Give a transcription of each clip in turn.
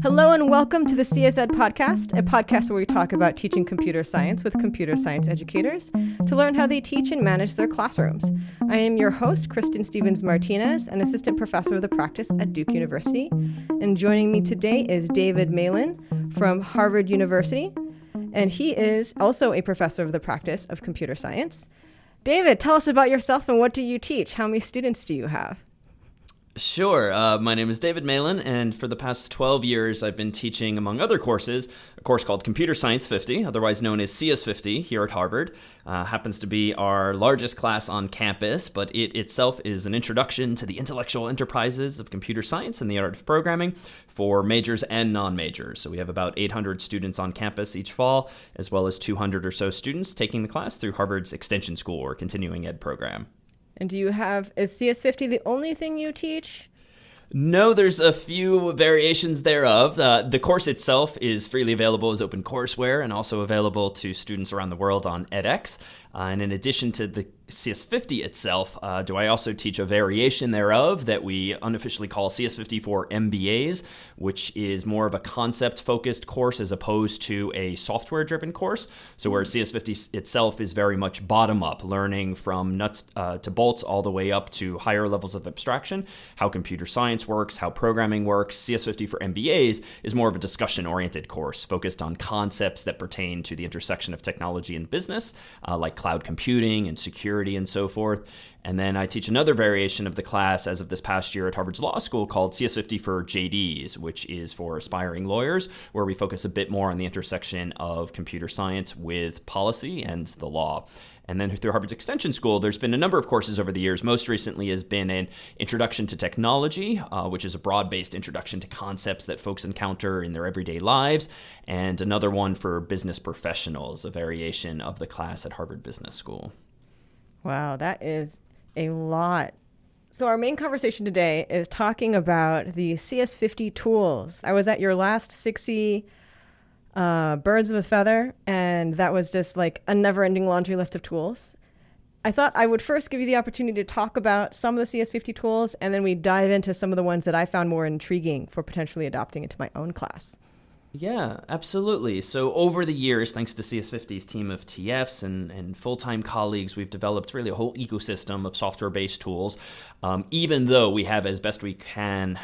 Hello and welcome to the CS podcast, a podcast where we talk about teaching computer science with computer science educators to learn how they teach and manage their classrooms. I am your host, Kristen Stevens-Martinez, an assistant professor of the practice at Duke University. And joining me today is David Malan from Harvard University, and he is also a professor of the practice of computer science. David, tell us about yourself and what do you teach? How many students do you have? Sure. My name is David Malan, and for the past 12 years, I've been teaching, among other courses, a course called Computer Science 50, otherwise known as CS50 here at Harvard. Happens to be our largest class on campus, but it itself is an introduction to the intellectual enterprises of computer science and the art of programming for majors and non-majors. So we have about 800 students on campus each fall, as well as 200 or so students taking the class through Harvard's Extension School or Continuing Ed program. And is CS50 the only thing you teach? No, there's a few variations thereof. The course itself is freely available as open courseware and also available to students around the world on edX. And in addition to the CS50 itself, do I also teach a variation thereof that we unofficially call CS50 for MBAs, which is more of a concept-focused course as opposed to a software-driven course. So where CS50 itself is very much bottom-up, learning from nuts to bolts all the way up to higher levels of abstraction, how computer science works, how programming works. CS50 for MBAs is more of a discussion-oriented course focused on concepts that pertain to the intersection of technology and business, like cloud computing and security and so forth. And then I teach another variation of the class as of this past year at Harvard's Law School called CS50 for JDs, which is for aspiring lawyers, where we focus a bit more on the intersection of computer science with policy and the law. And then through Harvard's Extension School, there's been a number of courses over the years. Most recently has been an Introduction to Technology, which is a broad-based introduction to concepts that folks encounter in their everyday lives, and another one for business professionals, a variation of the class at Harvard Business School. Wow, that is a lot. So our main conversation today is talking about the CS50 tools. I was at your last S1xE1 Birds of a Feather, and that was just like a never-ending laundry list of tools. I thought I would first give you the opportunity to talk about some of the CS50 tools, and then we dive into some of the ones that I found more intriguing for potentially adopting into my own class. Yeah, absolutely. So over the years, thanks to CS50's team of TFs and full-time colleagues, we've developed really a whole ecosystem of software-based tools. Even though we have, as best we could,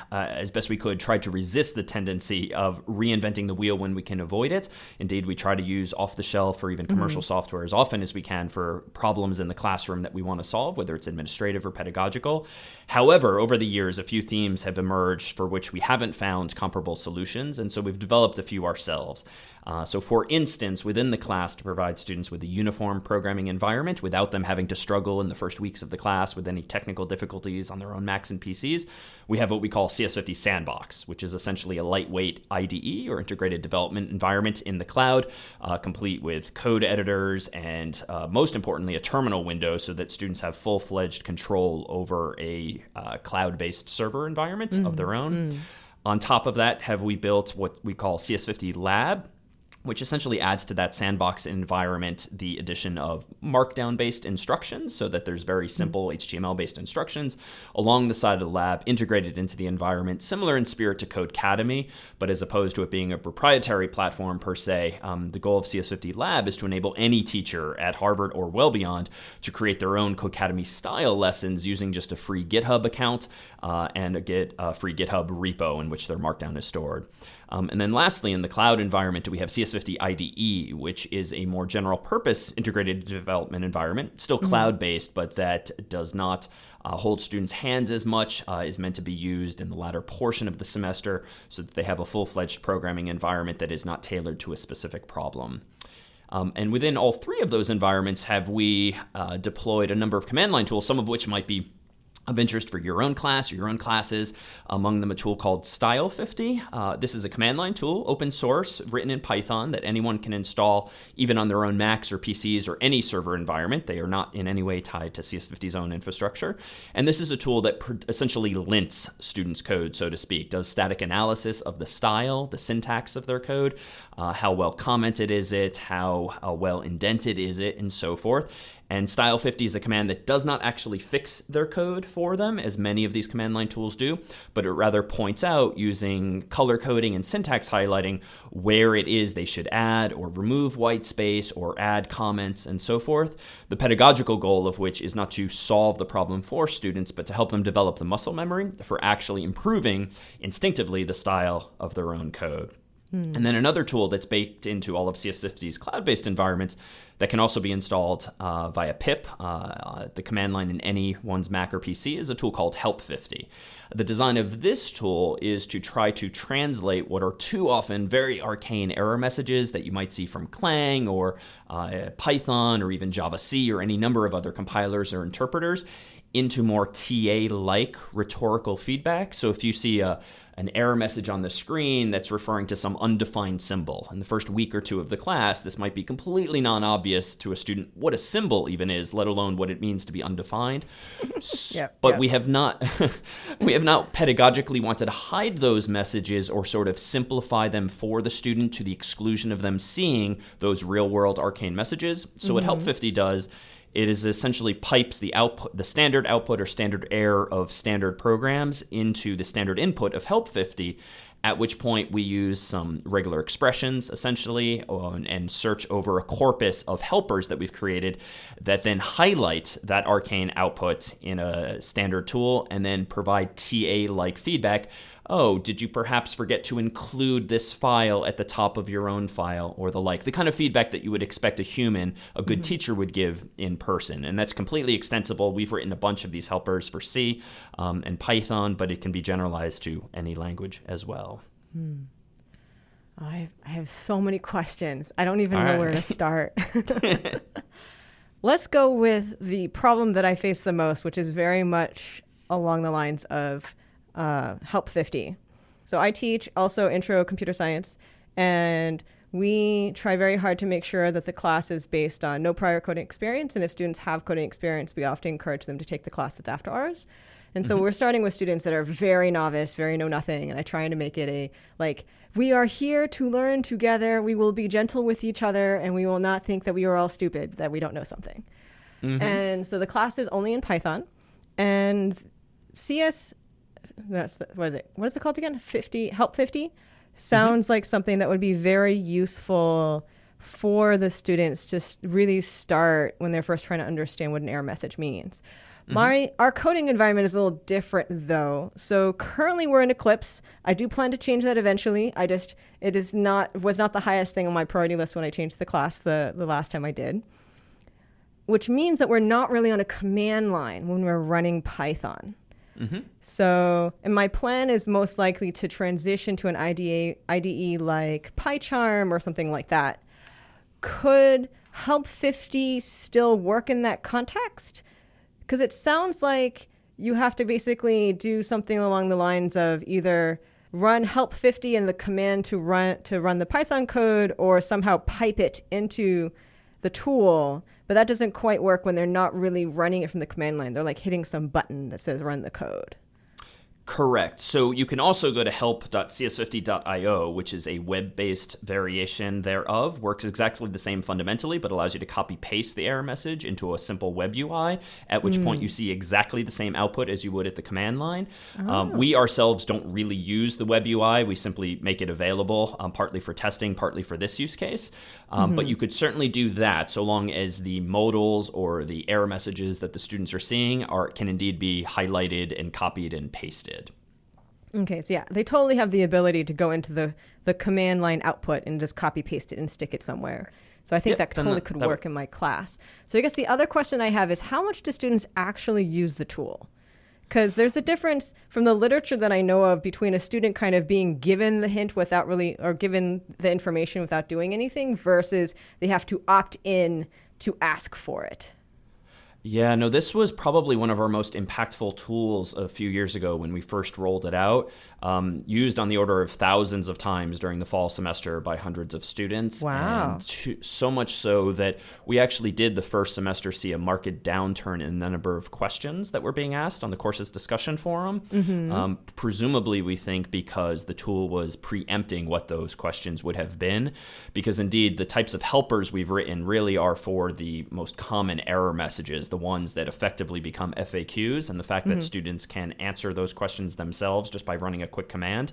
tried to resist the tendency of reinventing the wheel when we can avoid it. Indeed, we try to use off-the-shelf or even commercial software as often as we can for problems in the classroom that we want to solve, whether it's administrative or pedagogical. However, over the years, a few themes have emerged for which we haven't found comparable solutions, and so we've developed a few ourselves. So for instance, within the class, to provide students with a uniform programming environment without them having to struggle in the first weeks of the class with any technical difficulties on their own Macs and PCs, we have what we call CS50 Sandbox, which is essentially a lightweight IDE or integrated development environment in the cloud, complete with code editors and most importantly, a terminal window so that students have full-fledged control over a cloud-based server environment of their own. On top of that, have we built what we call CS50 Lab, which essentially adds to that sandbox environment the addition of Markdown-based instructions so that there's very simple HTML-based instructions along the side of the lab integrated into the environment, similar in spirit to Codecademy, but as opposed to it being a proprietary platform per se, the goal of CS50 Lab is to enable any teacher at Harvard or well beyond to create their own Codecademy-style lessons using just a free GitHub account and a free GitHub repo in which their Markdown is stored. And then lastly, in the cloud environment, we have CS50 IDE, which is a more general purpose integrated development environment, still cloud-based, but that does not hold students' hands as much, is meant to be used in the latter portion of the semester so that they have a full-fledged programming environment that is not tailored to a specific problem. And within all three of those environments have we deployed a number of command line tools, some of which might be of interest for your own class or your own classes, among them a tool called Style50. This is a command line tool, open source, written in Python that anyone can install even on their own Macs or PCs or any server environment. They are not in any way tied to CS50's own infrastructure. And this is a tool that essentially lints students' code, so to speak, does static analysis of the style, the syntax of their code, how well commented is it, how well indented is it, and so forth. And style 50 is a command that does not actually fix their code for them, as many of these command line tools do, but it rather points out using color coding and syntax highlighting where it is they should add or remove white space or add comments and so forth. The pedagogical goal of which is not to solve the problem for students, but to help them develop the muscle memory for actually improving instinctively the style of their own code. And then another tool that's baked into all of CS50's cloud-based environments that can also be installed via pip, the command line in anyone's Mac or PC, is a tool called Help50. The design of this tool is to try to translate what are too often very arcane error messages that you might see from Clang or Python or even Java-C or any number of other compilers or interpreters into more TA-like rhetorical feedback. So if you see an error message on the screen that's referring to some undefined symbol, in the first week or two of the class, this might be completely non-obvious to a student what a symbol even is, let alone what it means to be undefined. But we have not pedagogically wanted to hide those messages or sort of simplify them for the student to the exclusion of them seeing those real-world arcane messages. So what Help50 does, it is essentially pipes the output, the standard output or standard error of standard programs into the standard input of Help50, at which point we use some regular expressions, essentially, and search over a corpus of helpers that we've created that then highlight that arcane output in a standard tool and then provide TA-like feedback. Oh, did you perhaps forget to include this file at the top of your own file or the like? The kind of feedback that you would expect a human, a good teacher would give in person. And that's completely extensible. We've written a bunch of these helpers for C and Python, but it can be generalized to any language as well. I have so many questions. I don't even know where to start. Let's go with the problem that I face the most, which is very much along the lines of Help50. So I teach also intro computer science, and we try very hard to make sure that the class is based on no prior coding experience. And if students have coding experience, we often encourage them to take the class that's after ours. And so we're starting with students that are very novice, very know nothing. And I try to make it we are here to learn together. We will be gentle with each other, and we will not think that we are all stupid, that we don't know something. And so the class is only in Python. And what is it called again? Help50 sounds like something that would be very useful for the students to really start when they're first trying to understand what an error message means. Our coding environment is a little different though. So currently we're in Eclipse. I do plan to change that eventually. It was not the highest thing on my priority list when I changed the class the last time I did. Which means that we're not really on a command line when we're running Python. So, and my plan is most likely to transition to an IDE like PyCharm or something like that. Could Help50 still work in that context? Because it sounds like you have to basically do something along the lines of either run Help50 and the command to run the Python code, or somehow pipe it into the tool. But that doesn't quite work when they're not really running it from the command line. They're like hitting some button that says run the code. Correct. So you can also go to help.cs50.io, which is a web-based variation thereof. Works exactly the same fundamentally, but allows you to copy-paste the error message into a simple web UI, at which point you see exactly the same output as you would at the command line. We ourselves don't really use the web UI. We simply make it available, partly for testing, partly for this use case. But you could certainly do that so long as the modals or the error messages that the students are seeing can indeed be highlighted and copied and pasted. Okay, so yeah, they totally have the ability to go into the command line output and just copy paste it and stick it somewhere. So I think that totally could work in my class. So I guess the other question I have is, how much do students actually use the tool? Because there's a difference from the literature that I know of between a student kind of being given the hint without really, or given the information without doing anything, versus they have to opt in to ask for it. Yeah, no, this was probably one of our most impactful tools a few years ago when we first rolled it out, used on the order of thousands of times during the fall semester by hundreds of students. Wow. And so much so that we actually did the first semester see a marked downturn in the number of questions that were being asked on the course's discussion forum. Presumably, we think because the tool was preempting what those questions would have been, because indeed the types of helpers we've written really are for the most common error messages, the ones that effectively become FAQs, and the fact that students can answer those questions themselves just by running a quick command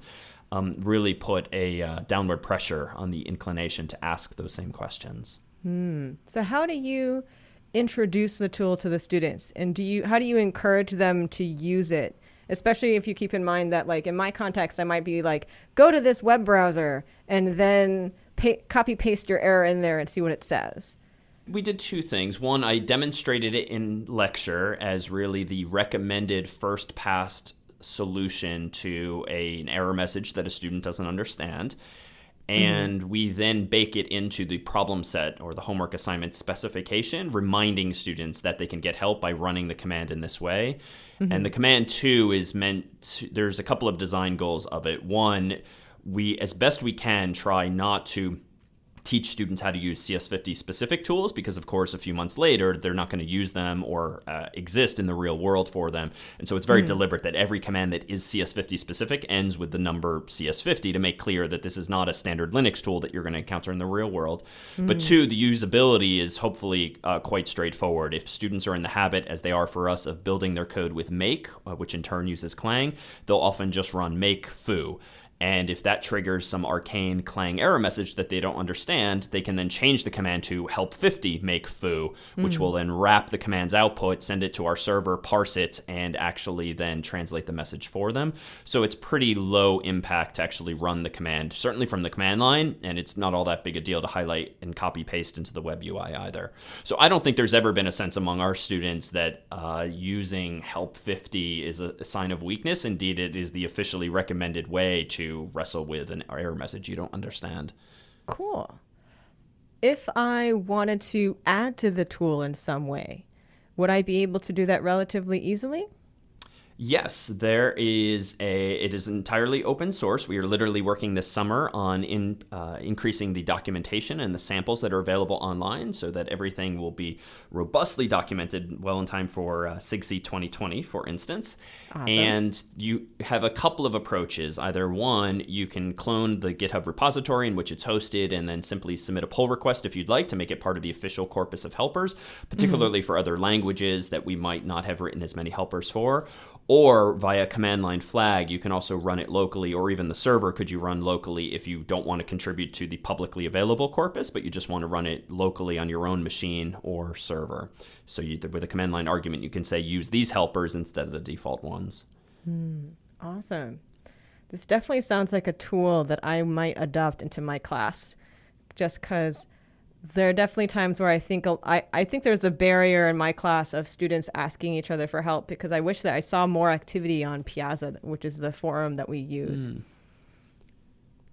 really put a downward pressure on the inclination to ask those same questions. So how do you introduce the tool to the students, and how do you encourage them to use it? Especially if you keep in mind that, like, in my context, I might be like, go to this web browser and then copy paste your error in there and see what it says. We did two things. One, I demonstrated it in lecture as really the recommended first pass solution to an error message that a student doesn't understand. And we then bake it into the problem set or the homework assignment specification, reminding students that they can get help by running the command in this way. And the command too is there's a couple of design goals of it. One, we, as best we can, try not to teach students how to use CS50 specific tools because, of course, a few months later, they're not going to use them or exist in the real world for them. And so it's very deliberate that every command that is CS50 specific ends with the number CS50 to make clear that this is not a standard Linux tool that you're going to encounter in the real world. But two, the usability is hopefully quite straightforward. If students are in the habit, as they are for us, of building their code with make, which in turn uses Clang, they'll often just run make foo. And if that triggers some arcane Clang error message that they don't understand, they can then change the command to help50 make foo, which will then wrap the command's output, send it to our server, parse it, and actually then translate the message for them. So it's pretty low impact to actually run the command, certainly from the command line, and it's not all that big a deal to highlight and copy paste into the web UI either. So I don't think there's ever been a sense among our students that using help50 is a sign of weakness. Indeed, it is the officially recommended way to wrestle with an error message you don't understand. Cool. If I wanted to add to the tool in some way, would I be able to do that relatively easily? Yes, it is entirely open source. We are literally working this summer on increasing the documentation and the samples that are available online so that everything will be robustly documented well in time for SIGC 2020, for instance. Awesome. And you have a couple of approaches. Either one, you can clone the GitHub repository in which it's hosted and then simply submit a pull request if you'd like to make it part of the official corpus of helpers, particularly for other languages that we might not have written as many helpers for. Or via command line flag, you can also run it locally, or even the server could you run locally if you don't want to contribute to the publicly available corpus, but you just want to run it locally on your own machine or server. So with a command line argument, you can say use these helpers instead of the default ones. Awesome. This definitely sounds like a tool that I might adopt into my class, just because there are definitely times where I think there's a barrier in my class of students asking each other for help, because I wish that I saw more activity on Piazza, which is the forum that we use.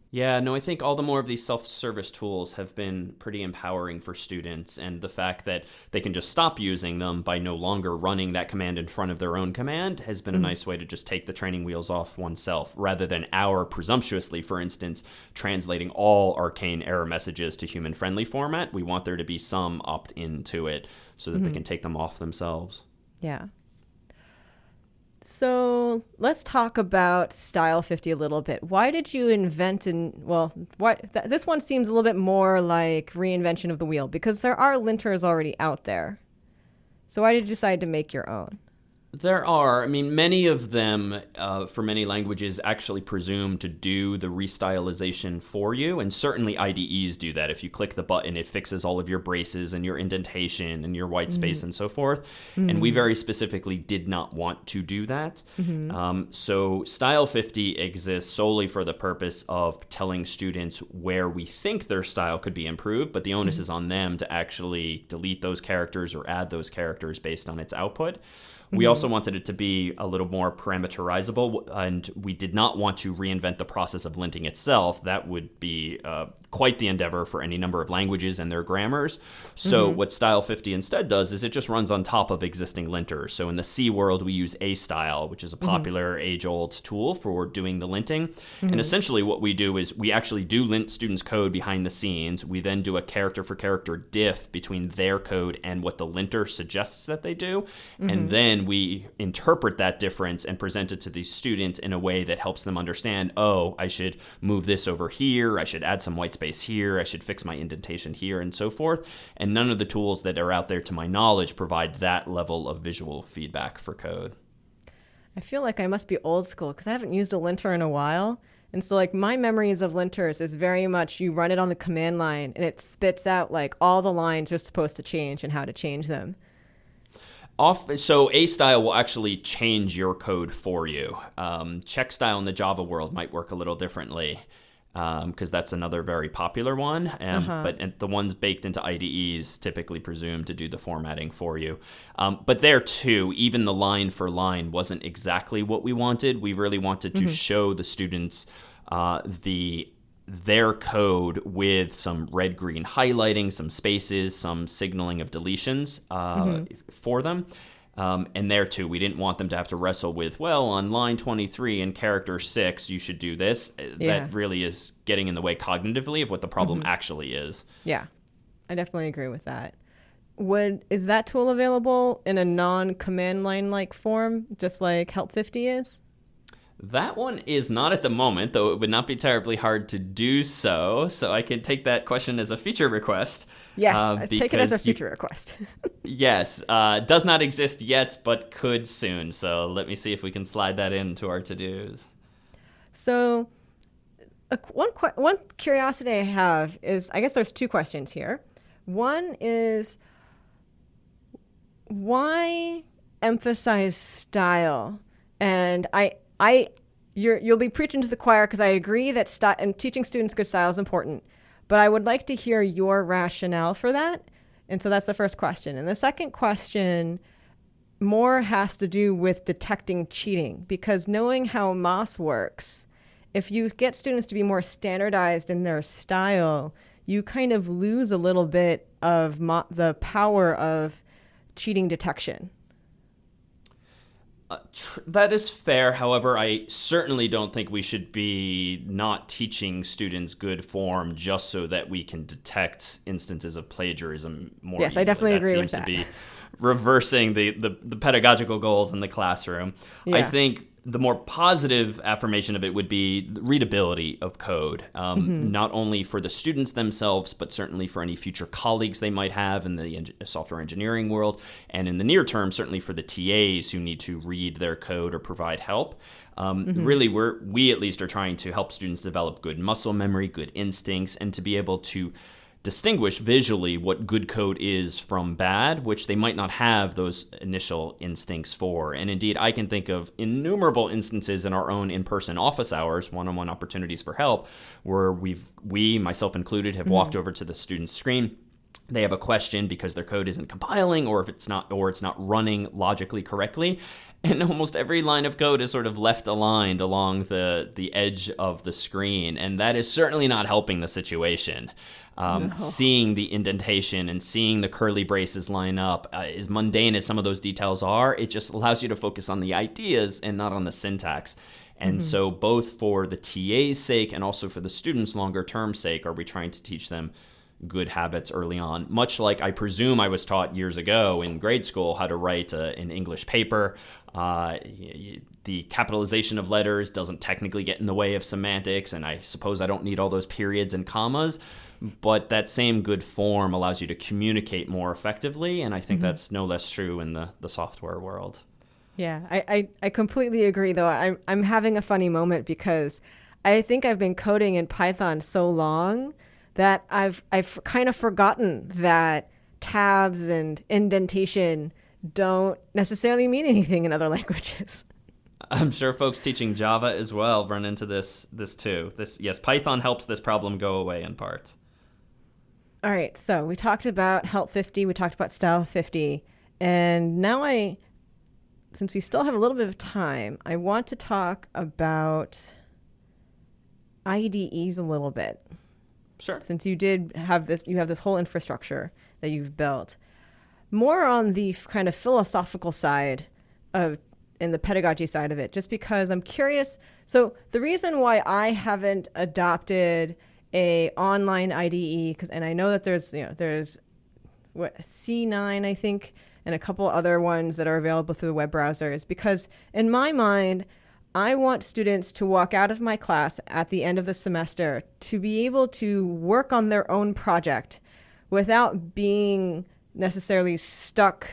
Yeah, no, I think all the more of these self-service tools have been pretty empowering for students, and the fact that they can just stop using them by no longer running that command in front of their own command has been a nice way to just take the training wheels off oneself, rather than presumptuously, for instance, translating all arcane error messages to human-friendly format. We want there to be some opt-in to it so that they can take them off themselves. Yeah. So let's talk about Style 50 a little bit. Why did you invent this one seems a little bit more like reinvention of the wheel, because there are linters already out there. So why did you decide to make your own? There are. I mean, many of them, for many languages, actually presume to do the restylization for you, and certainly IDEs do that. If you click the button, it fixes all of your braces and your indentation and your white space and so forth. And we very specifically did not want to do that. So Style 50 exists solely for the purpose of telling students where we think their style could be improved, but the onus is on them to actually delete those characters or add those characters based on its output. We also wanted it to be a little more parameterizable, and we did not want to reinvent the process of linting itself. That would be quite the endeavor for any number of languages and their grammars. So what Style 50 instead does is it just runs on top of existing linters. So in the C world, we use A-Style, which is a popular age-old tool for doing the linting. And essentially what we do is we actually do lint students' code behind the scenes. We then do a character-for-character diff between their code and what the linter suggests that they do. And then we interpret that difference and present it to the student in a way that helps them understand, oh, I should move this over here, I should add some white space here, I should fix my indentation here, and so forth. And none of the tools that are out there, to my knowledge, provide that level of visual feedback for code. I feel like I must be old school because I haven't used a linter in a while. And so like my memories of linters is very much you run it on the command line and it spits out like all the lines you're supposed to change and how to change them. So A-Style will actually change your code for you. Check style in the Java world might work a little differently because that's another very popular one. But the ones baked into IDEs typically presume to do the formatting for you. But there too, even the line for line wasn't exactly what we wanted. We really wanted to show the students their code with some red-green highlighting, some spaces, some signaling of deletions for them. And there, too, we didn't want them to have to wrestle with, well, on line 23 in character 6, you should do this. That really is getting in the way cognitively of what the problem actually is. Yeah, I definitely agree with that. Is that tool available in a non-command line-like form, just like Help 50 is? That one is not at the moment, though it would not be terribly hard to do so. So I could take that question as a feature request. Yes, take it as a feature request. Yes, does not exist yet, but could soon. So let me see if we can slide that into our to-dos. So one curiosity I have is, I guess there's two questions here. One is, why emphasize style? And you'll be preaching to the choir because I agree that and teaching students good style is important, but I would like to hear your rationale for that. And so that's the first question. And the second question more has to do with detecting cheating, because knowing how MOS works, if you get students to be more standardized in their style, you kind of lose a little bit of the power of cheating detection. That is fair. However, I certainly don't think we should be not teaching students good form just so that we can detect instances of plagiarism more easily. I definitely agree with that. That seems to be reversing the pedagogical goals in the classroom. Yeah. I think the more positive affirmation of it would be the readability of code, not only for the students themselves, but certainly for any future colleagues they might have in the software engineering world, and in the near term, certainly for the TAs who need to read their code or provide help. Really, we at least are trying to help students develop good muscle memory, good instincts, and to be able to distinguish visually what good code is from bad, which they might not have those initial instincts for. And indeed, I can think of innumerable instances in our own in-person office hours, one-on-one opportunities for help, where we, myself included, have walked over to the student's screen. They have a question because their code isn't compiling, or it's not running logically correctly. And almost every line of code is sort of left aligned along the edge of the screen. And that is certainly not helping the situation. No. Seeing the indentation and seeing the curly braces line up, as mundane as some of those details are, it just allows you to focus on the ideas and not on the syntax. And so both for the TA's sake and also for the students' longer term sake are we trying to teach them good habits early on, much like I presume I was taught years ago in grade school how to write an English paper. The capitalization of letters doesn't technically get in the way of semantics, and I suppose I don't need all those periods and commas, but that same good form allows you to communicate more effectively, and I think that's no less true in the software world. Yeah, I completely agree, though. I'm having a funny moment because I think I've been coding in Python so long that I've kind of forgotten that tabs and indentation don't necessarily mean anything in other languages. I'm sure folks teaching Java as well run into this too. Yes, Python helps this problem go away in part. All right, so we talked about Help 50, we talked about Style 50, and now since we still have a little bit of time, I want to talk about IDEs a little bit. Sure. Since you have this whole infrastructure that you've built, more on the kind of philosophical side of and the pedagogy side of it, just because I'm curious. So the reason why I haven't adopted a online IDE, and I know that there's C9, I think, and a couple other ones that are available through the web browser, is because in my mind, I want students to walk out of my class at the end of the semester to be able to work on their own project without being necessarily stuck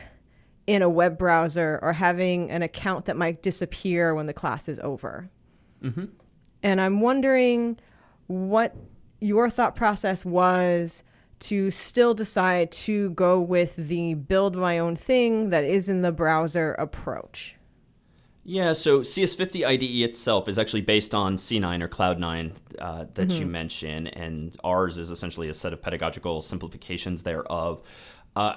in a web browser or having an account that might disappear when the class is over. Mm-hmm. And I'm wondering what your thought process was to still decide to go with the build my own thing that is in the browser approach. Yeah, so CS50 IDE itself is actually based on C9 or Cloud9 that you mentioned, and ours is essentially a set of pedagogical simplifications thereof.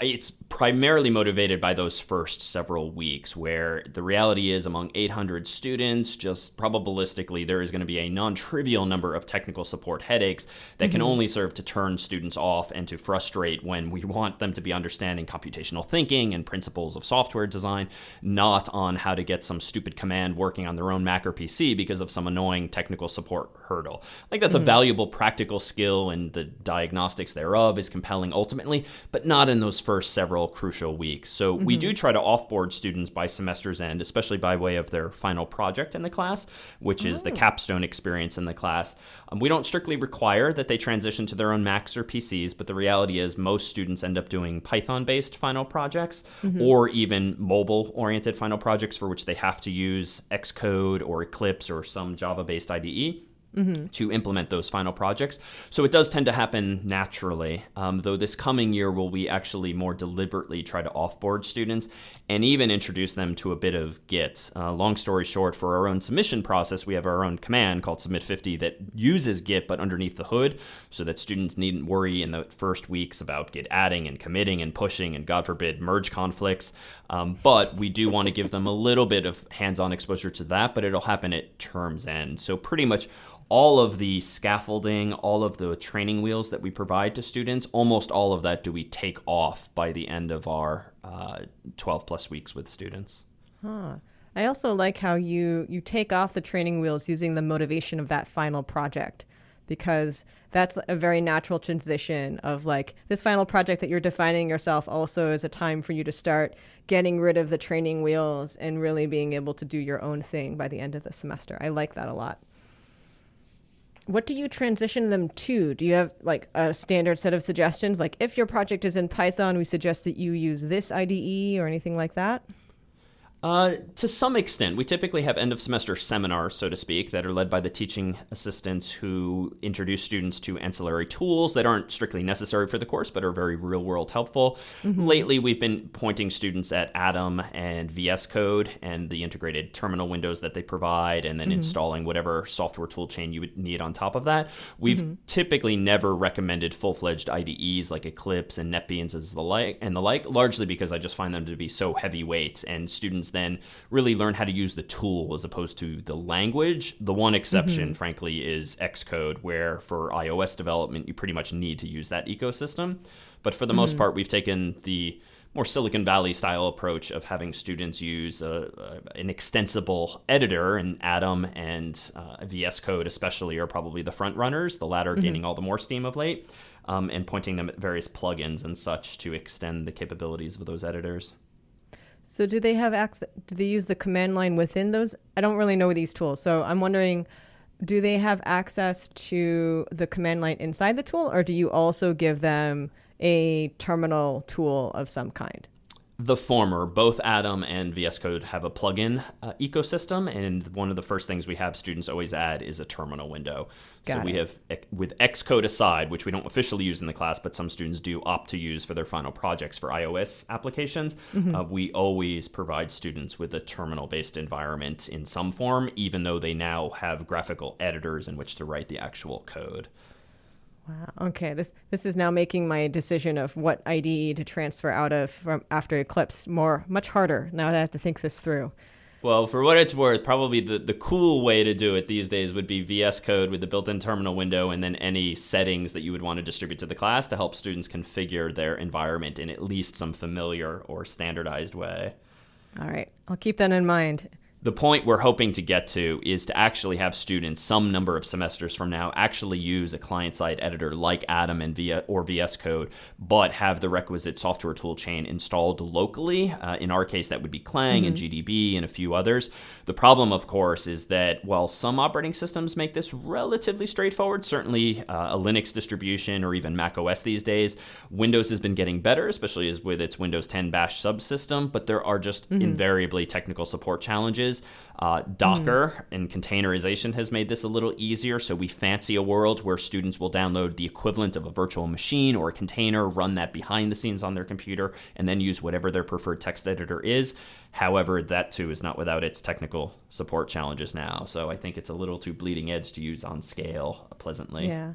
It's primarily motivated by those first several weeks, where the reality is among 800 students, just probabilistically, there is going to be a non-trivial number of technical support headaches that can only serve to turn students off and to frustrate when we want them to be understanding computational thinking and principles of software design, not on how to get some stupid command working on their own Mac or PC because of some annoying technical support hurdle. Like, that's a valuable practical skill, and the diagnostics thereof is compelling ultimately, but not in those first several crucial weeks. So we do try to offboard students by semester's end, especially by way of their final project in the class, which is the capstone experience in the class. We don't strictly require that they transition to their own Macs or PCs, but the reality is most students end up doing Python-based final projects or even mobile-oriented final projects for which they have to use Xcode or Eclipse or some Java-based IDE. To implement those final projects. So it does tend to happen naturally, though this coming year will we actually more deliberately try to offboard students and even introduce them to a bit of Git. Long story short, for our own submission process, we have our own command called Submit50 that uses Git but underneath the hood, so that students needn't worry in the first weeks about Git adding and committing and pushing and, God forbid, merge conflicts. But we do want to give them a little bit of hands-on exposure to that, but it'll happen at term's end. So pretty much all of the scaffolding, all of the training wheels that we provide to students, almost all of that do we take off by the end of our 12 plus weeks with students. I also like how you take off the training wheels using the motivation of that final project, because that's a very natural transition of like this final project that you're defining yourself also is a time for you to start getting rid of the training wheels and really being able to do your own thing by the end of the semester. I like that a lot. What do you transition them to? Do you have like a standard set of suggestions? Like if your project is in Python, we suggest that you use this IDE or anything like that? To some extent, we typically have end of semester seminars, so to speak, that are led by the teaching assistants who introduce students to ancillary tools that aren't strictly necessary for the course, but are very real world helpful. Lately, we've been pointing students at Atom and VS Code and the integrated terminal windows that they provide, and then installing whatever software tool chain you would need on top of that. We've typically never recommended full-fledged IDEs like Eclipse and NetBeans and the like, largely because I just find them to be so heavyweight, and students then really learn how to use the tool as opposed to the language. The one exception, frankly, is Xcode, where for iOS development, you pretty much need to use that ecosystem. But for the most part, we've taken the more Silicon Valley style approach of having students use an extensible editor, and Atom and VS Code especially are probably the front runners, the latter gaining all the more steam of late, and pointing them at various plugins and such to extend the capabilities of those editors. So do they have access? Do they use the command line within those? I don't really know these tools, so I'm wondering, do they have access to the command line inside the tool, or do you also give them a terminal tool of some kind? The former. Both Atom and VS Code have a plugin ecosystem, and one of the first things we have students always add is a terminal window. So we have, with Xcode aside, which we don't officially use in the class, but some students do opt to use for their final projects for iOS applications, we always provide students with a terminal-based environment in some form, even though they now have graphical editors in which to write the actual code. Wow. Okay. This is now making my decision of what IDE to transfer out of from after Eclipse much harder. Now that I have to think this through. Well, for what it's worth, probably the cool way to do it these days would be VS Code with the built-in terminal window and then any settings that you would want to distribute to the class to help students configure their environment in at least some familiar or standardized way. All right. I'll keep that in mind. The point we're hoping to get to is to actually have students some number of semesters from now actually use a client-side editor like Atom and VS Code, but have the requisite software tool chain installed locally. In our case, that would be Clang and GDB and a few others. The problem, of course, is that while some operating systems make this relatively straightforward, certainly a Linux distribution or even Mac OS these days, Windows has been getting better, especially with its Windows 10 Bash subsystem, but there are just invariably technical support challenges. Docker and containerization has made this a little easier, so we fancy a world where students will download the equivalent of a virtual machine or a container, run that behind the scenes on their computer, and then use whatever their preferred text editor is. However, that too is not without its technical support challenges now, so I think it's a little too bleeding edge to use on scale pleasantly. Yeah.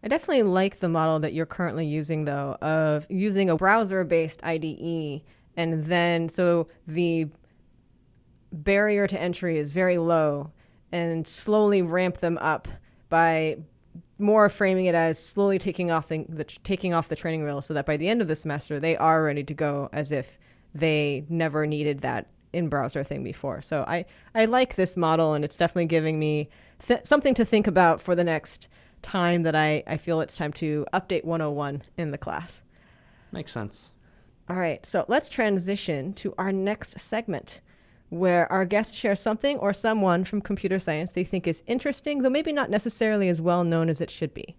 I definitely like the model that you're currently using, though, of using a browser-based IDE, and then so the barrier to entry is very low, and slowly ramp them up by more framing it as slowly taking off the training wheels, so that by the end of the semester they are ready to go as if they never needed that in-browser thing before. So I like this model, and it's definitely giving me something to think about for the next time that I feel it's time to update 101 in the class. Makes sense. All right, so let's transition to our next segment, where our guests share something or someone from computer science they think is interesting, though maybe not necessarily as well known as it should be.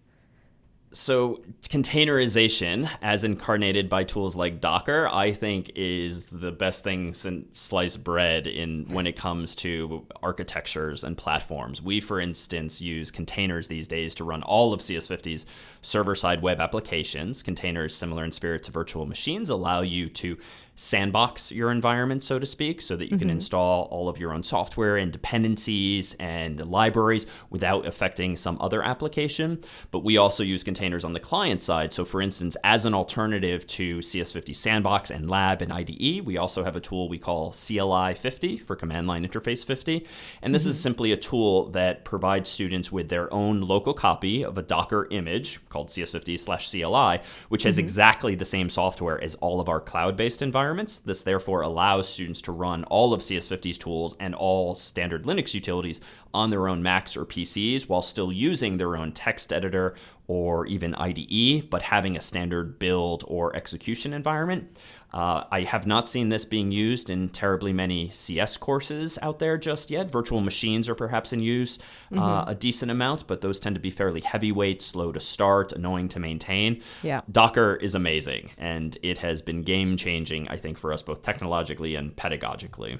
So containerization, as incarnated by tools like Docker, I think is the best thing since sliced bread when it comes to architectures and platforms. We, for instance, use containers these days to run all of CS50's server-side web applications. Containers, similar in spirit to virtual machines, allow you to sandbox your environment, so to speak, so that you can install all of your own software and dependencies and libraries without affecting some other application. But we also use containers on the client side. So for instance, as an alternative to CS50 Sandbox and Lab and IDE, we also have a tool we call CLI50 for Command Line Interface 50. And this is simply a tool that provides students with their own local copy of a Docker image called CS50/CLI, which has exactly the same software as all of our cloud-based environments. This therefore allows students to run all of CS50's tools and all standard Linux utilities on their own Macs or PCs while still using their own text editor or even IDE, but having a standard build or execution environment. I have not seen this being used in terribly many CS courses out there just yet. Virtual machines are perhaps in use a decent amount, but those tend to be fairly heavyweight, slow to start, annoying to maintain. Yeah. Docker is amazing, and it has been game-changing, I think, for us both technologically and pedagogically.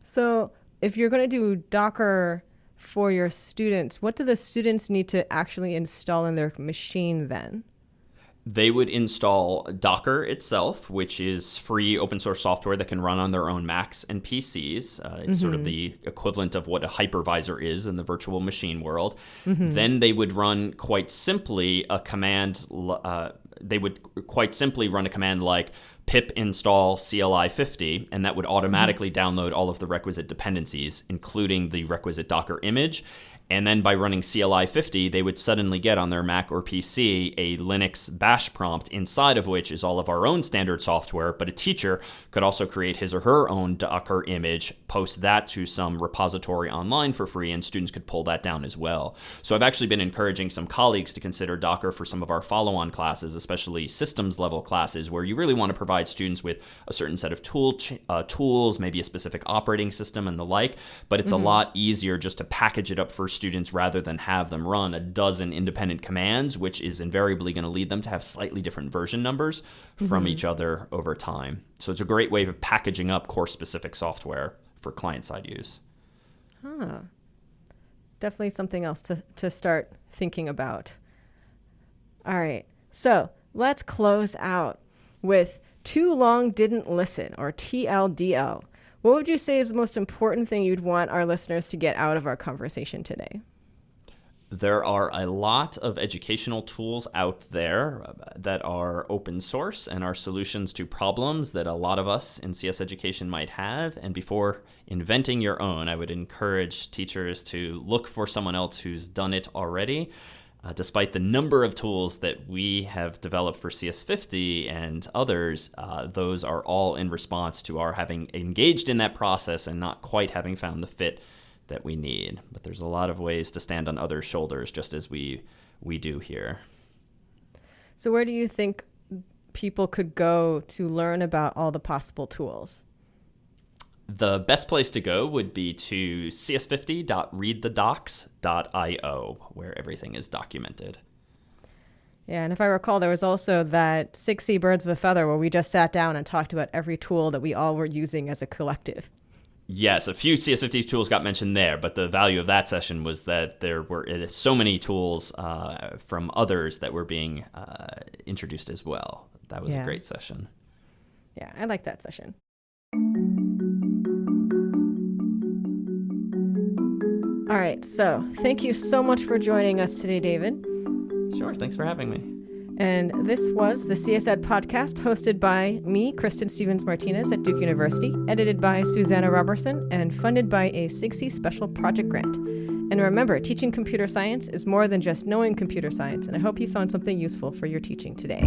So if you're going to do Docker for your students, what do the students need to actually install in their machine then? They would install Docker itself, which is free open source software that can run on their own Macs and PCs. It's sort of the equivalent of what a hypervisor is in the virtual machine world. Then they would run quite simply a command. They would quite simply run a command like pip install CLI50, and that would automatically download all of the requisite dependencies, including the requisite Docker image. And then by running CLI50, they would suddenly get on their Mac or PC a Linux bash prompt, inside of which is all of our own standard software, but a teacher could also create his or her own Docker image, post that to some repository online for free, and students could pull that down as well. So I've actually been encouraging some colleagues to consider Docker for some of our follow-on classes, especially systems level classes, where you really want to provide students with a certain set of tools, maybe a specific operating system and the like, but it's a lot easier just to package it up for students rather than have them run a dozen independent commands, which is invariably going to lead them to have slightly different version numbers from each other over time. So it's a great way of packaging up course-specific software for client-side use. Definitely something else to start thinking about. All right, so let's close out with Too Long Didn't Listen, or TLDL. What would you say is the most important thing you'd want our listeners to get out of our conversation today? There are a lot of educational tools out there that are open source and are solutions to problems that a lot of us in CS education might have. And before inventing your own, I would encourage teachers to look for someone else who's done it already. Despite the number of tools that we have developed for CS50 and others, those are all in response to our having engaged in that process and not quite having found the fit that we need. But there's a lot of ways to stand on others' shoulders, just as we do here. So where do you think people could go to learn about all the possible tools? The best place to go would be to cs50.readthedocs.io, where everything is documented. Yeah, and if I recall, there was also that 6C Birds of a Feather where we just sat down and talked about every tool that we all were using as a collective. Yes, a few CS50 tools got mentioned there, but the value of that session was that there were so many tools from others that were being introduced as well. That was a great session. Yeah, I like that session. All right, so thank you so much for joining us today, David. Sure, thanks for having me. And this was the CSED podcast, hosted by me, Kristen Stevens-Martinez at Duke University, edited by Susanna Robertson, and funded by a S1xE special project grant. And remember, teaching computer science is more than just knowing computer science, and I hope you found something useful for your teaching today.